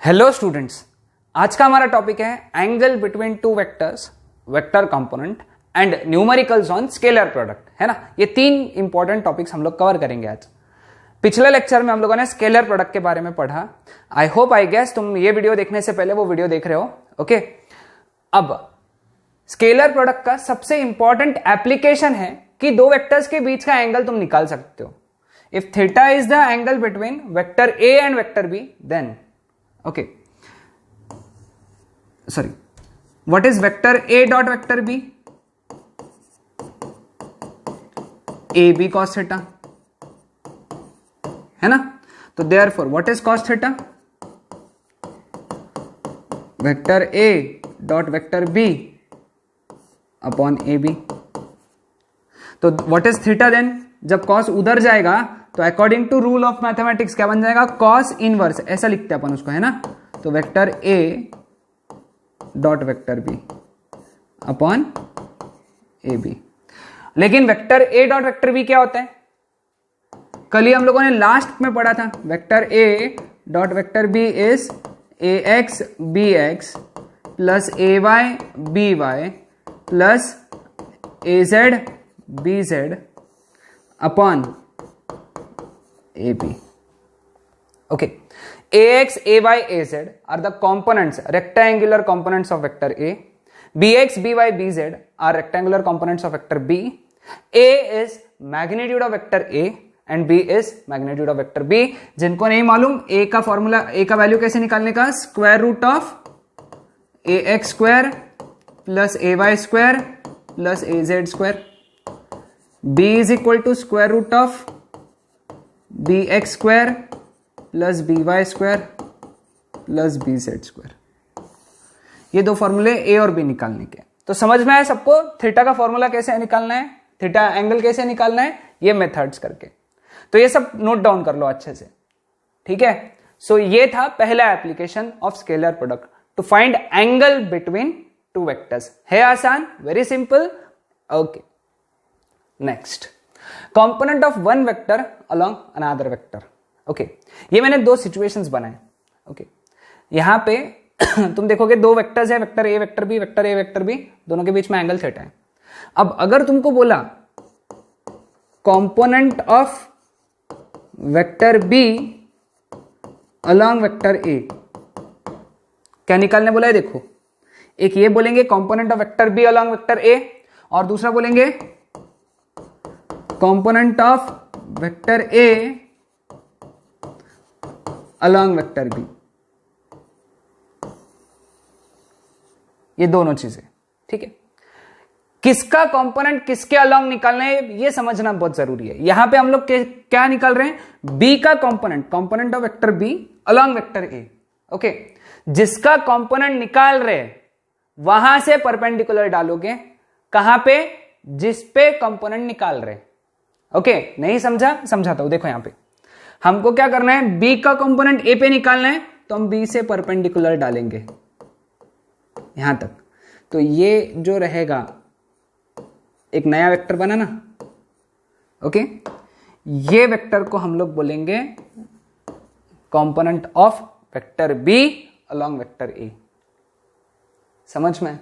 Hello students, आज का हमारा टॉपिक है angle between two vectors, vector component and numericals on scalar product, है ना। ये तीन इंपॉर्टेंट टॉपिक्स हम लोग कवर करेंगे आज। पिछले लेक्चर में हम लोगों ने स्केलर प्रोडक्ट के बारे में पढ़ा। आई होप आई गेस तुम ये वीडियो देखने से पहले वो वीडियो देख रहे हो। ओके, अब स्केलर प्रोडक्ट का सबसे इंपॉर्टेंट एप्लीकेशन है कि दो वेक्टर्स के बीच का एंगल तुम निकाल सकते हो। If theta is the angle between vector A and vector B, then okay, sorry, what is vector a dot vector b? ab cos theta, है ना। तो therefore what is cos theta? vector a dot vector b upon ab. तो what is theta then? जब cos उधर जाएगा तो according to rule of mathematics क्या बन जाएगा? कॉस इनवर्स, ऐसा लिखते हैं अपन उसको, है ना। तो vector A dot vector B upon A B. लेकिन vector A dot vector B क्या होता है? कल ही हम लोगों ने लास्ट में पढ़ा था, vector A dot vector B is A X B X plus A Y B Y plus A Z B Z upon AB. Okay, AX, AY, AZ are the components, rectangular components of vector A. BX, BY, BZ are rectangular components of vector B. A is magnitude of vector A and B is magnitude of vector B. जिनको नहीं मालूम A का formula, A का value कैसे निकालने का? Square root of AX square plus AY square plus AZ square. B is equal to square root of B X square plus B Y square plus B Z square. ये दो फॉर्मूले ए और B निकालने के। तो समझ में आया सबको थीटा का फॉर्मूला कैसे निकालना है, थीटा एंगल कैसे निकालना है, ये मेथड्स करके। तो ये सब नोट डाउन कर लो अच्छे से, ठीक है। सो ये था पहला application of scalar product to find angle between two vectors. है आसान, very simple. Okay, next, component of one vector along another vector. Okay, ये मैंने दो सिचुएशंस बनाए। ओके, यहां पे तुम देखोगे दो वेक्टर्स है, vector A vector B, vector A vector B, दोनों के बीच में एंगल थीटा है। अब अगर तुमको बोला component of vector B along vector A, क्या निकालने बोला है? देखो, एक ये बोलेंगे component of vector B along vector A, और दूसरा बोलेंगे component of vector A along vector B. ये दोनों चीजें, ठीक है। किसका कंपोनेंट किसके अलॉन्ग निकालना है ये समझना बहुत जरूरी है। यहां पे हम लोग क्या निकाल रहे हैं? बी का component, component of vector B along vector A. Okay, जिसका कंपोनेंट निकाल रहे वहां से परपेंडिकुलर डालोगे। कहां पे? जिस पे कंपोनेंट निकाल रहे। ओके, नहीं समझा? समझाता हूं। देखो यहां पे हमको क्या करना है, बी का कंपोनेंट ए पे निकालना है, तो हम बी से परपेंडिकुलर डालेंगे यहां तक। तो ये जो रहेगा एक नया वेक्टर बना ना। ओके, ये वेक्टर को हम लोग बोलेंगे component of vector B along vector A. समझ में?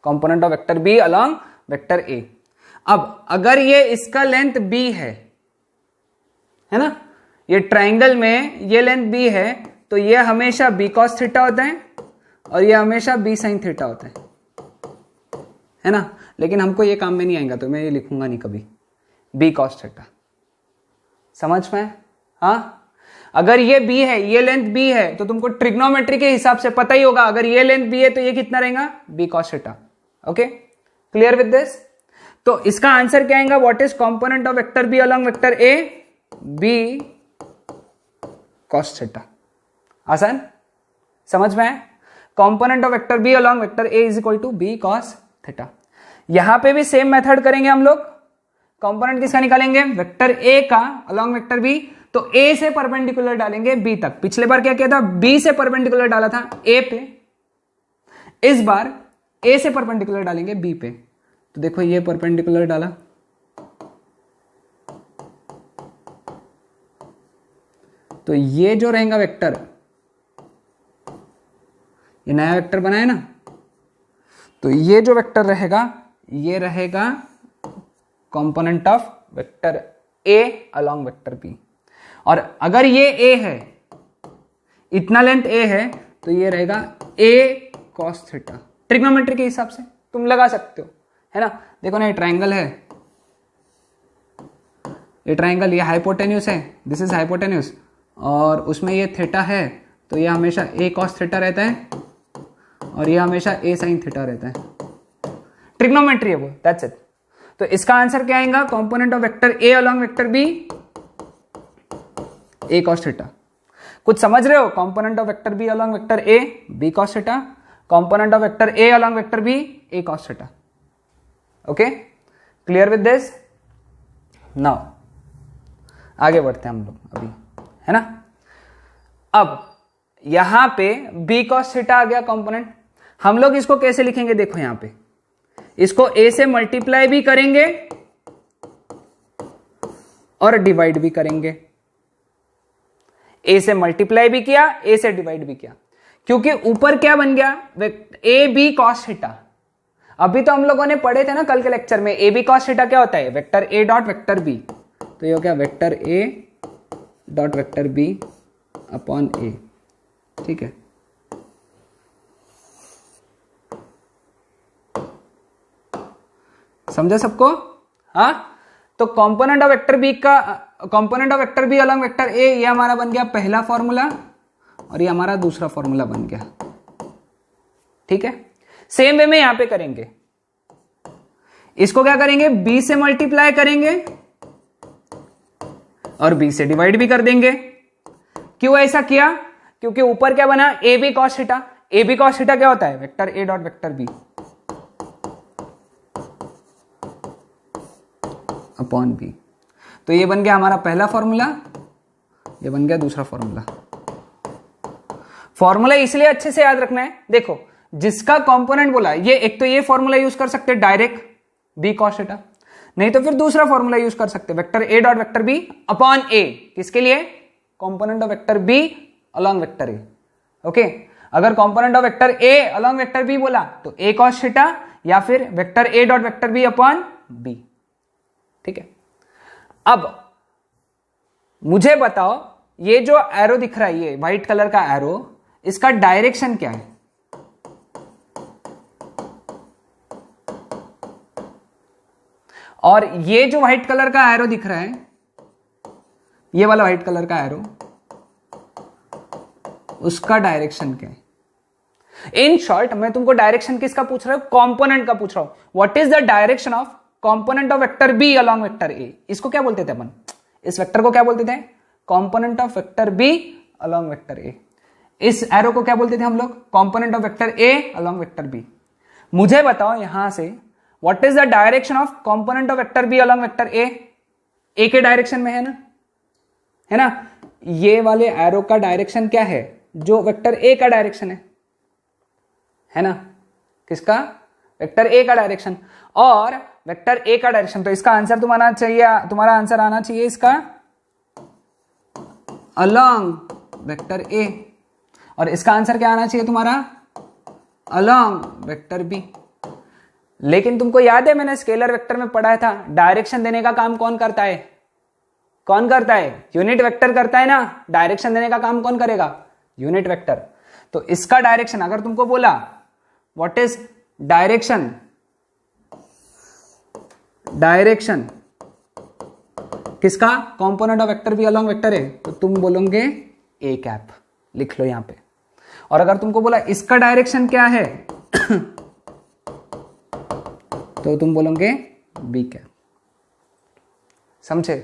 Component of vector B along vector A. अब अगर ये इसका लेंथ b है ना, ये ट्राइंगल में ये लेंथ b है, तो ये हमेशा b cos थीटा होता है और ये हमेशा b sin थीटा होता है ना। लेकिन हमको ये काम में नहीं आएगा, तो मैं ये लिखूंगा नहीं कभी b cos थीटा। समझ में? हाँ, अगर ये b है, ये लेंथ b है, तो तुमको ट्रिग्नोमेट्री के हिसाब से पता ही होगा, अगर ये लेंथ b है तो ये कितना रहेगा? b cos theta. Okay, clear with this? तो इसका आंसर क्या आएगा? What is component of vector B along vector A? B cos theta. आसान, समझ में है? Component of vector B along vector A is equal to B cos theta. यहां पे भी सेम मेथड करेंगे हम लोग। कंपोनेंट किसका निकालेंगे? वेक्टर ए का अलॉन्ग वेक्टर बी। तो ए से परपेंडिकुलर डालेंगे बी तक। पिछले बार क्या किया था? बी से परपेंडिकुलर डाला था ए पे, इस बार ए से परपेंडिकुलर डालेंगे बी पे। तो देखो ये परपेंडिकुलर डाला, तो ये जो रहेगा वेक्टर ये नया वेक्टर बना है ना, तो ये जो वेक्टर रहेगा ये रहेगा component of vector A along vector B. और अगर ये ए है, इतना लेंथ ए है, तो ये रहेगा ए कॉस थीटा। ट्रिग्नोमेट्री के हिसाब से तुम लगा सकते हो, है ना। देखो ना, ये ट्राइंगल है, ये ट्राइंगल, ये हाइपोटेन्यूस है, दिस इज हाइपोटेन्यूस, और उसमें ये थीटा है, तो ये हमेशा ए कॉस थीटा रहता है और ये हमेशा ए साइन थीटा रहता है। ट्रिग्नोमेट्री है वो, दैट्स इट। तो इसका आंसर क्या आएगा? Component of vector A along vector B A cos theta. कुछ समझ रहे हो? Component of vector B along vector A B cos theta, component of vector A along vector B A cos theta. Okay, clear with this? Now आगे बढ़ते हैं हम लोग अभी, है ना। अब यहां पे बी कॉस थीटा आ गया कंपोनेंट। हम लोग इसको कैसे लिखेंगे? देखो यहां पे इसको ए से मल्टीप्लाई भी करेंगे और डिवाइड भी करेंगे। ए से मल्टीप्लाई भी किया, ए से डिवाइड भी किया, क्योंकि ऊपर क्या बन गया? A B cos theta. अभी तो हम लोगों ने पढ़े थे ना कल के लेक्चर में, ए बी कॉस थीटा क्या होता है? Vector A dot vector B. तो ये हो गया vector A dot vector B upon A, ठीक है। समझा सबको? हाँ, तो कंपोनेंट ऑफ वेक्टर बी का component of vector B along vector A, ये हमारा बन गया पहला फॉर्मूला और ये हमारा दूसरा फॉर्मूला बन गया, ठीक है। सेम वे में यहां पे करेंगे, इसको क्या करेंगे? बी से मल्टीप्लाई करेंगे और बी से डिवाइड भी कर देंगे। क्यों ऐसा किया? क्योंकि ऊपर क्या बना? A B cos theta. A B cos theta क्या होता है? Vector A dot vector B upon B. तो ये बन गया हमारा पहला फॉर्मूला, ये बन गया दूसरा फॉर्मूला। फॉर्मूला इसलिए अच्छे से याद रखना है, देखो जिसका कंपोनेंट बोला, ये एक तो ये फॉर्मूला यूज कर सकते हैं डायरेक्ट बी कॉस थीटा, नहीं तो फिर दूसरा फॉर्मूला यूज कर सकते हैं vector A dot vector B upon A. किसके लिए? Component of vector B along vector A. Okay, अगर component of vector A along vector B बोला तो ए कॉस थीटा या फिर vector A dot vector B upon B, ठीक है। अब मुझे बताओ, ये जो एरो दिख रहा है, ये व्हाइट कलर का एरो, इसका डायरेक्शन क्या है? और ये जो व्हाइट कलर का एरो दिख रहा है, ये वाला व्हाइट कलर का एरो, उसका डायरेक्शन क्या है? इन शॉर्ट मैं तुमको डायरेक्शन किसका पूछ रहा हूं? कंपोनेंट का पूछ रहा हूं। What is the direction of component of vector B along vector A? इसको क्या बोलते थे अपन? इस वेक्टर को क्या बोलते थे? Component of vector B along vector A. इस एरो को क्या बोलते थे हम लोग? Component of vector A along vector B. मुझे बताओ यहां से, what is the direction of component of vector B along vector A? A के डायरेक्शन में है ना, है ना। ये वाले एरो का डायरेक्शन क्या है? जो वेक्टर ए का डायरेक्शन है ना। किसका? वेक्टर ए का डायरेक्शन। और वेक्टर ए का डायरेक्शन, तो इसका आंसर तुम्हारा आंसर आना चाहिए इसका अलोंग वेक्टर ए, और इसका आंसर क्या आना चाहिए तुम्हारा? Along vector B. लेकिन तुमको याद है, मैंने स्केलर वेक्टर में पढ़ाया था, डायरेक्शन देने का काम कौन करता है? कौन करता है? यूनिट वेक्टर करता है ना। डायरेक्शन देने का काम कौन करेगा? Unit vector. तो इसका डायरेक्शन अगर तुमको बोला व्हाट इज डायरेक्शन किसका? Component of vector B along vector A, तो तुम बोलोगे ए कैप, लिख लो यहां पे। और अगर तुमको बोला इसका डायरेक्शन क्या है तो तुम बोलोगे बी कैप। समझे?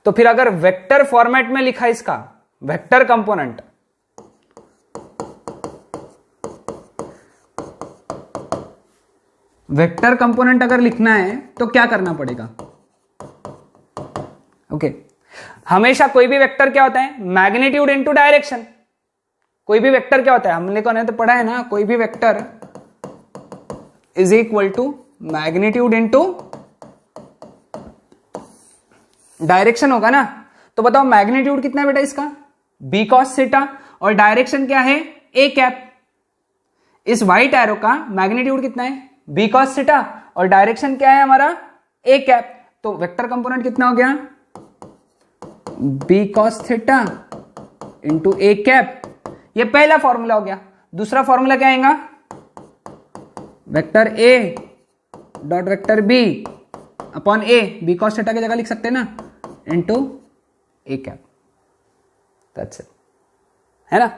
तो फिर अगर वेक्टर फॉर्मेट में लिखा इसका वेक्टर कंपोनेंट, वेक्टर कंपोनेंट अगर लिखना है तो क्या करना पड़ेगा? ओके, हमेशा कोई भी वेक्टर क्या होता है? Magnitude into direction. कोई भी वेक्टर क्या होता है? हमने कौन है तो पढ़ा है ना, कोई भी vector is equal to magnitude into direction होगा ना। तो बताओ मैग्नीट्यूड कितना है बेटा इसका? बी कॉस थीटा, और डायरेक्शन क्या है? A cap. इस व्हाइट एरो का मैग्नीट्यूड कितना है, बी कॉस थीटा, और डायरेक्शन क्या है हमारा, ए कैप। तो वेक्टर कंपोनेंट कितना हो गया, B cos theta into A cap. ये पहला फॉर्मूला हो गया। दूसरा फॉर्मूला क्या आएगा, vector A dot vector B upon A, B cos theta की जगह लिख सकते हैं ना, into A cap. That's it, है ना।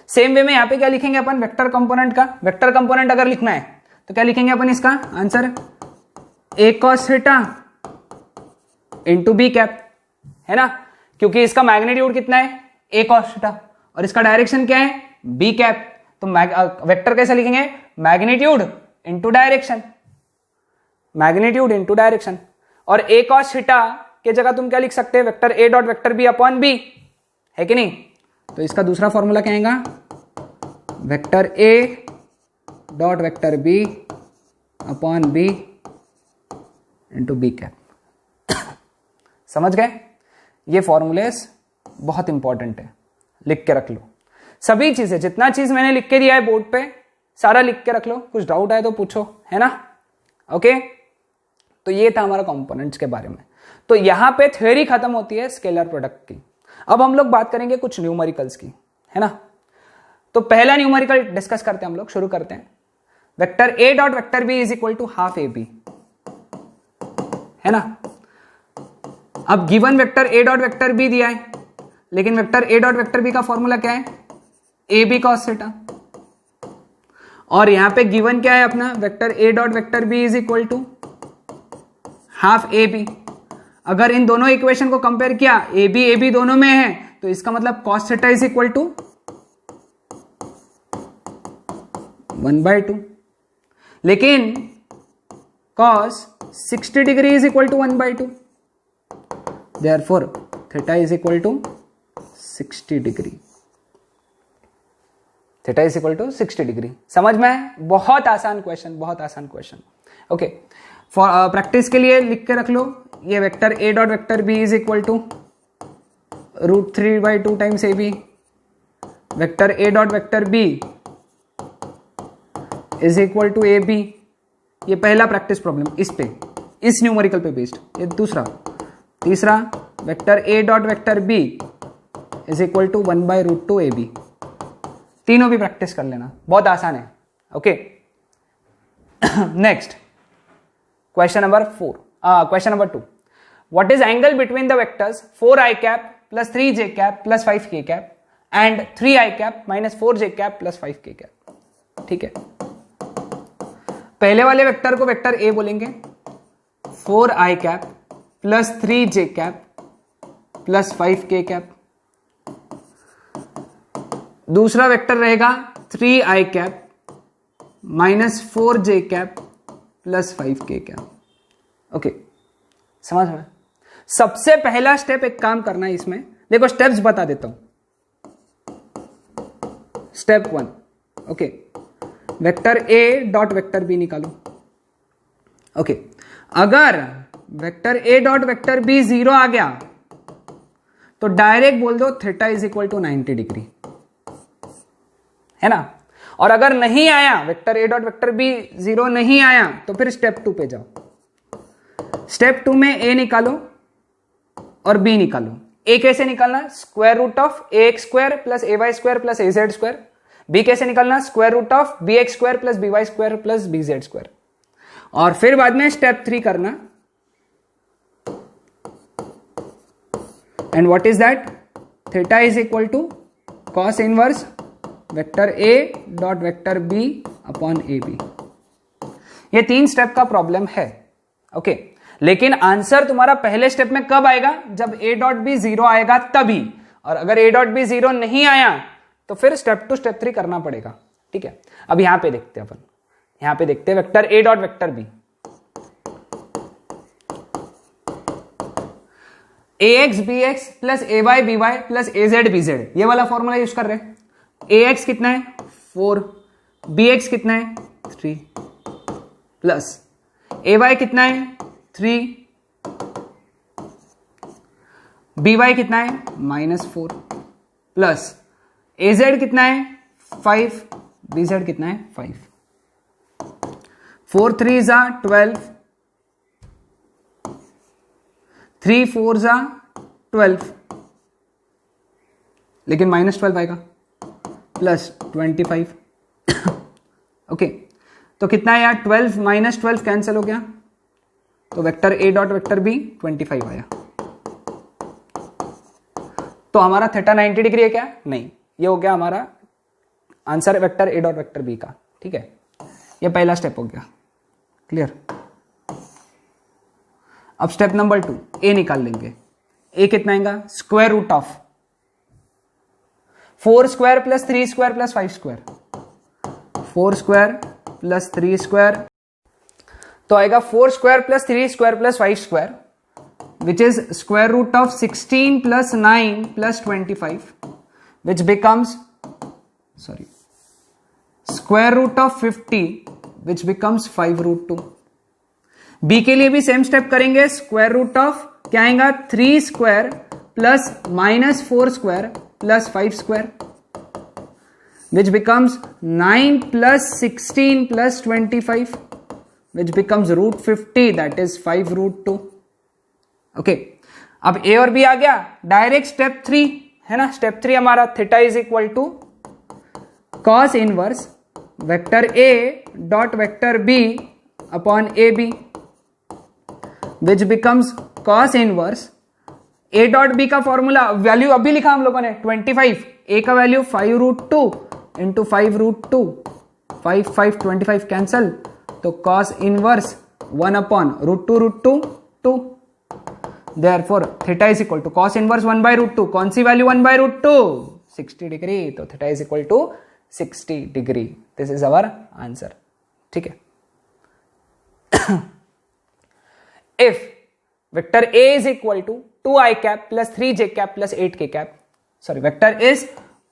सेम वे में यहां पे क्या लिखेंगे अपन, वेक्टर कंपोनेंट का, वेक्टर कंपोनेंट अगर लिखना है तो क्या लिखेंगे अपन, इसका answer A cos theta into B cap, है ना, क्योंकि इसका मैग्नीट्यूड कितना है, ए कॉस थीटा, और इसका डायरेक्शन क्या है, बी कैप। तो वेक्टर कैसे लिखेंगे, magnitude into direction, magnitude into direction. और ए कॉस थीटा के जगह तुम क्या लिख सकते हैं, vector A dot vector B upon B, है कि नहीं। तो इसका दूसरा फॉर्मूला क्या आएगा, vector A dot vector B upon B into B cap. समझ गए, ये फॉर्मूलेस बहुत इंपॉर्टेंट है, लिख के रख लो सभी चीजें, जितना चीज मैंने लिख के दिया है बोर्ड पे सारा लिख के रख लो, कुछ डाउट आए तो पूछो, है ना। ओके, तो ये था हमारा कंपोनेंट्स के बारे में। तो यहां पे थ्योरी खत्म होती है स्केलर प्रोडक्ट की। अब हम लोग बात करेंगे कुछ न्यूमेरिकल्स की, है ना। तो पहला न्यूमेरिकल डिस्कस करते हैं हम लोग, शुरू करते हैं। Vector A dot vector B is equal to half A B, है ना। अब given vector A dot vector B दिया है, लेकिन vector A dot vector B का फॉर्मूला क्या है, ए बी कॉस थीटा, और यहां पे गिवन क्या है अपना, vector A dot vector B is equal to half A B. अगर इन दोनों इक्वेशन को कंपेयर किया, ए बी दोनों में है, तो इसका मतलब cos theta is equal to 1/2, लेकिन cos 60 degree is equal to 1/2, therefore theta is equal to 60 degree, theta is equal to 60 degree. समझ में, बहुत आसान क्वेश्चन, बहुत आसान क्वेश्चन। ओके, फॉर प्रैक्टिस के लिए लिख के रख लो, ये vector A dot vector B is equal to √3/2 times A B, vector A dot vector B is equal to A B. ये पहला प्रैक्टिस प्रॉब्लम, इस पे, इस न्यूमेरिकल पे बेस्ड। ये दूसरा, तीसरा, vector A dot vector B is equal to 1/√2 A B. तीनों भी प्रैक्टिस कर लेना, बहुत आसान है। Okay, next question number 4, question number 2, what is angle between the vectors 4i cap plus 3j cap plus 5k cap and 3i cap minus 4j cap plus 5k cap. ठीक है, पहले वाले वेक्टर को वेक्टर ए बोलेंगे, 4i cap plus 3j cap plus 5k cap. दूसरा vector रहेगा 3i cap minus 4j cap plus 5k cap. Okay, समझ में। सबसे पहला स्टेप, एक काम करना है इसमें, देखो स्टेप्स बता देता हूं। Step 1, okay, vector A dot vector B निकालो। ओके, अगर vector A dot vector B 0 आ गया तो डायरेक्ट बोल दो theta is equal to 90 degree, है ना। और अगर नहीं आया, vector A dot vector B 0 नहीं आया, तो फिर स्टेप 2 पे जाओ। स्टेप 2 में ए निकालो और बी निकालो। ए कैसे निकालना, square root of A X square plus A Y square plus A Z square. B कैसे निकालना, square root of B X square plus B Y square plus B Z square. और फिर बाद में step 3 करना, and what is that, theta is equal to cos inverse vector A dot vector B upon A B. ये 3 step का problem है। Okay, लेकिन answer तुम्हारा पहले स्टेप में कब आएगा, जब ए डॉट बी 0 आएगा तभी। और अगर ए डॉट बी 0 नहीं आया तो फिर स्टेप 2 स्टेप 3 करना पड़ेगा। ठीक है, अब यहां पे देखते हैं अपन, यहां पे देखते हैं vector A dot vector B. A X B X plus A Y B Y plus A Z B Z, ये वाला फॉर्मूला यूज कर रहे हैं। ए एक्स कितना है 4, बी एक्स कितना है 3 प्लस ए वाई कितना है 3, बी वाई कितना है -4 प्लस ए जेड कितना है 5, BZ कितना है 5, 4 3 जा 12, 3 4 जा 12, लेकिन -12 आएगा प्लस 25। ओके तो कितना है यार 12 -12 कैंसिल हो गया, तो vector A dot vector B 25 आया। तो हमारा थीटा 90 डिग्री है क्या? नहीं, ये हो गया हमारा answer vector A dot vector B का। ठीक है, ये पहला स्टेप हो गया, क्लियर। अब स्टेप नंबर 2, A निकाल लेंगे। A कितना आएगा? Square root of 4 square plus 3 square plus 5 square, 4 square plus 3 square, तो आएगा 4 square plus 3 square plus 5 square, which is square root of 16 plus 9 plus 25, which becomes square root of 50, which becomes 5 root 2। B के लिए भी same step करेंगे, square root of क्या आएगा 3 square plus -4 square plus 5 square, which becomes 9 plus 16 plus 25, which becomes root 50, that is 5 root 2। Okay अब A और B आ गया, डायरेक्ट स्टेप 3 है ना। स्टेप 3 हमारा theta is equal to cos inverse vector A dot vector B upon AB, which becomes cos inverse A dot B का formula, value अभी लिखा हम लोगों ने 25, A का value 5 root 2 into 5 root 2, 5 5 25 cancel, तो cos inverse 1 upon root 2 2। Therefore theta is equal to cos inverse 1 by root 2, कौन सी वैल्यू 1 by root 2? 60 डिग्री, तो theta is equal to 60 degree. This is our answer. ठीक है, if vector A is equal to 2i cap plus 3j cap plus 8k cap, sorry vector is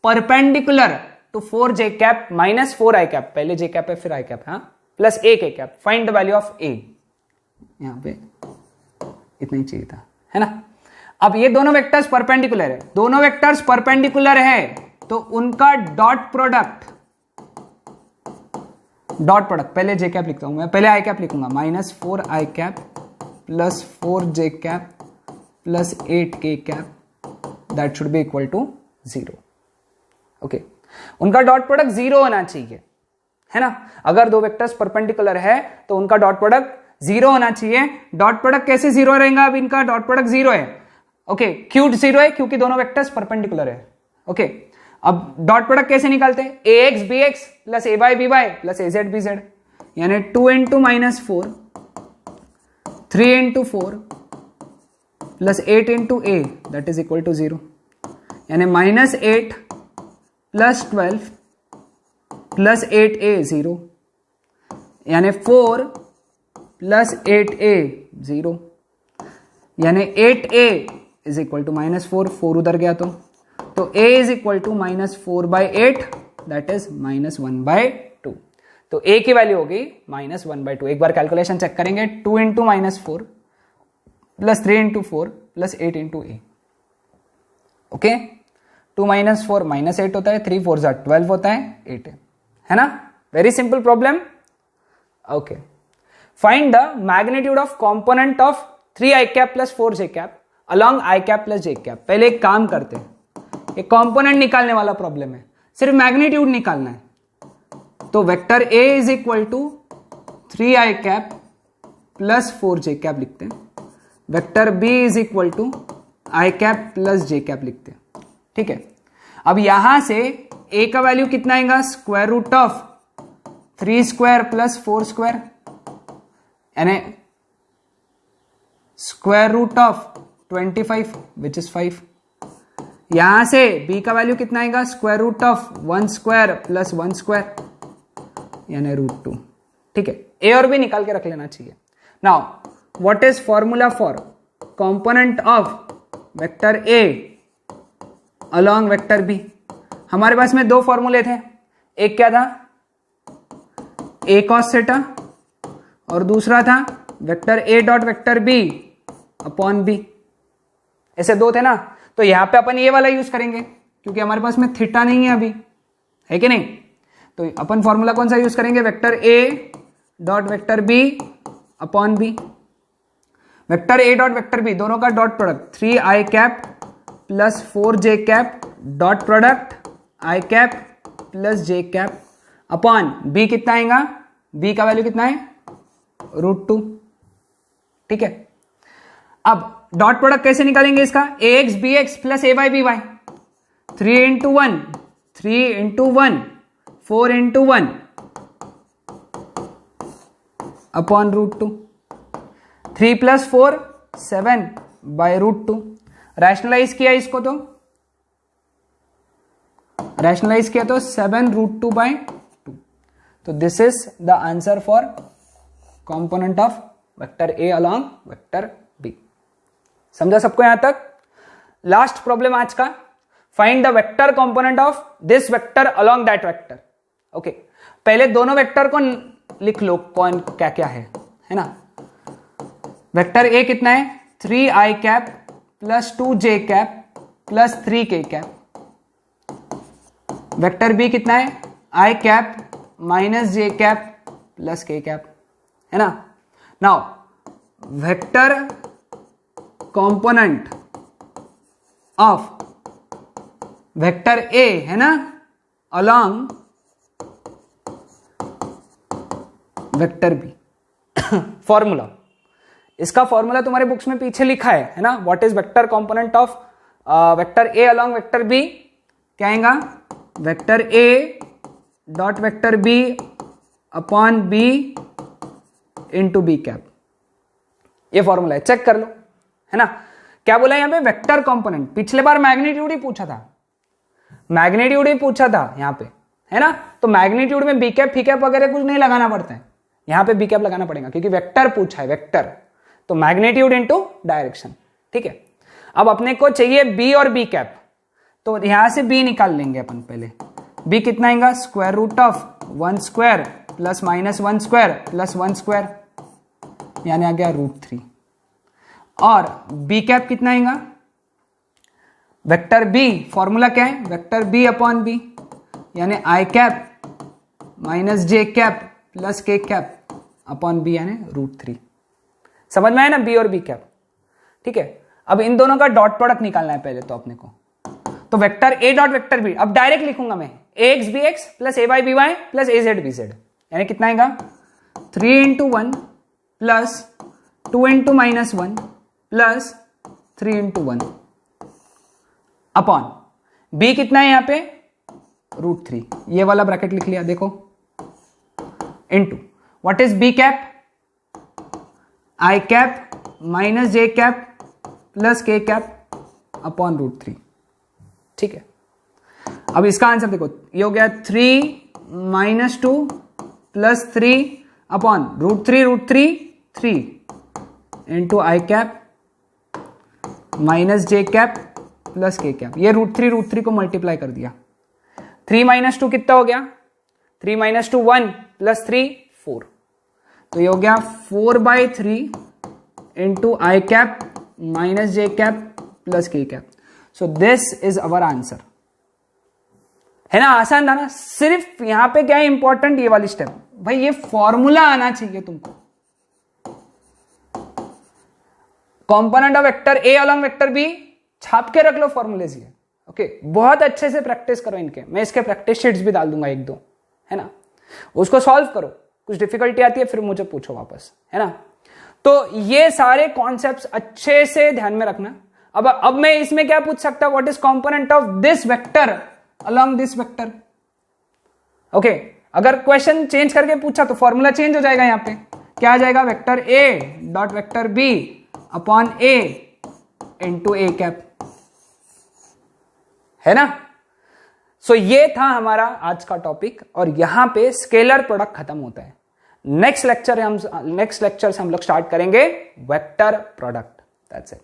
perpendicular to 4j cap minus 4i cap, पहले j cap है फिर i cap, हाँ, plus ak cap, find the value of A। यहां पे इतना ही चाहिए था, है ना। अब ये दोनों वेक्टर्स परपेंडिकुलर है, दोनों वेक्टर्स परपेंडिकुलर है, तो उनका डॉट प्रोडक्ट पहले जे कैप लिखता हूं मैं, पहले आई कैप लिखूंगा, -4 I cap plus 4 J cap plus 8 K cap, that should be equal to 0। Okay, उनका डॉट प्रोडक्ट 0 होना चाहिए, है ना। अगर दो वेक्टर्स परपेंडिकुलर है तो उनका डॉट प्रोडक्ट 0 होना चाहिए। डॉट प्रोडक्ट कैसे 0 रहेगा? अब इनका डॉट प्रोडक्ट 0 है, ओके, क्यों 0 है? क्योंकि दोनों वेक्टर्स परपेंडिकुलर है। ओके, अब डॉट प्रोडक्ट कैसे निकालते हैं? ax bx plus a by by plus az bz, यानी 2 into -4, 3 into 4 plus 8 into a, that is equal to 0, यानी -8 प्लस 12 प्लस 8a 0, यानी 4 प्लस 8a 0, यानी 8a इज इक्वल टू -4, 4 उधर गया तो a is equal to -4 by 8, that is -1/2। तो a की value होगी -1/2। एक बार कैलकुलेशन चेक करेंगे, 2 into -4 plus 3 into 4 plus 8 into a। Okay, 2 - 4 -8 होता है, 3 4 12 होता है, 8 है ना। Very simple problem. Okay, find the magnitude of component of 3i cap plus 4j cap along i cap plus j cap. पहले एक काम करते हैं, एक कॉम्पोनेंट निकालने वाला प्रॉब्लम है, सिर्फ मैग्नीट्यूड निकालना है। तो vector A is equal to 3i cap plus 4j cap लिखते हैं, vector B is equal to i cap plus j cap लिखते हैं। ठीक है, अब यहां से A का वैल्यू कितना आएगा? Square root of 3 square plus 4 square, यानी square root of 25 which is 5। यहां से B का वैल्यू कितना आएगा? Square root of 1 square plus 1 square, यानी √2। ठीक है, A और B निकाल के रख लेना चाहिए। Now what is formula for component of vector A along vector B? हमारे पास में दो फॉर्मूले थे, एक क्या था? A cos थीटा, और दूसरा था vector A dot vector B upon B। ऐसे दो थे ना, तो यहां पे अपन ये वाला यूज करेंगे क्योंकि हमारे पास में थीटा नहीं है अभी, है कि नहीं। तो अपन फॉर्मूला कौन सा यूज करेंगे, vector A dot vector B upon B. Vector A dot vector B दोनों का dot product 3i cap plus 4j cap dot product i cap plus j cap upon B कितना आएगा, बी का value कितना है √2। ठीक है, अब डॉट प्रोडक्ट कैसे निकालेंगे इसका, ax bx plus ay by 3 into 1 3 into 1 4 into 1 upon √2। 3 plus 4 7 by √2। Rationalise किया इसको तो रैशनलाइज किया तो 7 √2 by 2। तो this is the answer for component of vector A along vector B. समझा सबको यहां तक। लास्ट प्रॉब्लम आज का, find the vector component of this vector along that vector. Okay, पहले दोनों वेक्टर को लिख लो कौन क्या क्या है ना। वेक्टर ए कितना है 3i cap plus 2j cap plus 3k cap. Vector B कितना है i cap minus j cap plus k cap, है ना। Now vector component of vector A है ना अलोंग वेक्टर बी। फॉर्मूला, इसका फॉर्मूला तुम्हारे बुक्स में पीछे लिखा है ना। What is vector component of vector A along vector B, क्या आएगा, vector A dot vector B upon B into B cap. ये फॉर्मूला है, चेक कर लो, है ना। क्या बोला यहां पे, वेक्टर कंपोनेंट। पिछले बार मैग्नीट्यूड ही पूछा था, मैग्नीट्यूड ही पूछा था यहां पे, है ना। तो मैग्नीट्यूड में बी कैप फी कैप वगैरह कुछ नहीं लगाना पड़ता है, यहां पे बी कैप लगाना पड़ेगा क्योंकि वेक्टर पूछा है, वेक्टर। तो मैग्नीट्यूड इनटू डायरेक्शन, ठीक है। अब अपने को चाहिए बी और बी कैप, तो यहां से बी निकाल लेंगे अपन पहले। बी कितना आएगा, square root of 1 square plus minus 1 square plus 1 square, यानी आ गया √3। और बी कैप कितना आएगा, वेक्टर बी फॉर्मूला क्या है, वेक्टर बी अपॉन बी, यानी आई कैप माइनस जे कैप प्लस के कैप अपॉन बी, यानी √3। समझ में आया ना, बी और बी कैप, ठीक है। अब इन दोनों का डॉट प्रोडक्ट निकालना है पहले तो अपने को। तो vector A dot vector B, अब डायरेक्ट लिखूंगा मैं, ax bx plus ay by plus az bz, यानी कितना आएगा 3 into 1 प्लस 2 into minus 1 plus 3 into 1 upon b कितना है यहां पे √3, ये वाला ब्रैकेट लिख लिया देखो, into what is b cap, i cap minus j cap plus k cap upon √3, ठीक है। अब इसका आंसर देखो, ये हो गया 3 माइनस 2 प्लस 3 अपॉन √3 3 इंटू आई कैप माइनस जे कैप प्लस के कैप। ये √3 को मल्टीप्लाई कर दिया। 3 माइनस 2 कितना हो गया, 3 माइनस 2 1 प्लस 3 4, तो ये हो गया 4/3 इंटू आई कैप माइनस जे कैप प्लस के cap. So this is our answer, है ना। आसान था ना। सिर्फ यहां पे क्या है इंपॉर्टेंट, ये वाली स्टेप, भाई ये फॉर्मूला आना चाहिए तुमको। Component of vector A along vector B छाप के रख लो फॉर्मूलेज ये, ओके। बहुत अच्छे से प्रैक्टिस करो इनके, मैं इसके प्रैक्टिस शीट्स भी डाल दूंगा 1-2, है ना। उसको सॉल्व करो, कुछ डिफिकल्टी आती है फिर मुझे पूछो वापस, है ना। तो ये सारे कॉन्सेप्ट्स अच्छे से ध्यान में रखना। अब मैं इसमें क्या पूछ सकता हूं, what is component of this vector along this vector, okay. अगर क्वेश्चन चेंज करके पूछा तो फॉर्मूला चेंज हो जाएगा। यहां पे क्या आ जाएगा, vector A dot vector B upon A into A cap, है ना। सो ये था हमारा आज का टॉपिक, और यहां पे स्केलर प्रोडक्ट खत्म होता है। नेक्स्ट लेक्चर से हम लोग स्टार्ट करेंगे वेक्टर प्रोडक्ट। That's it.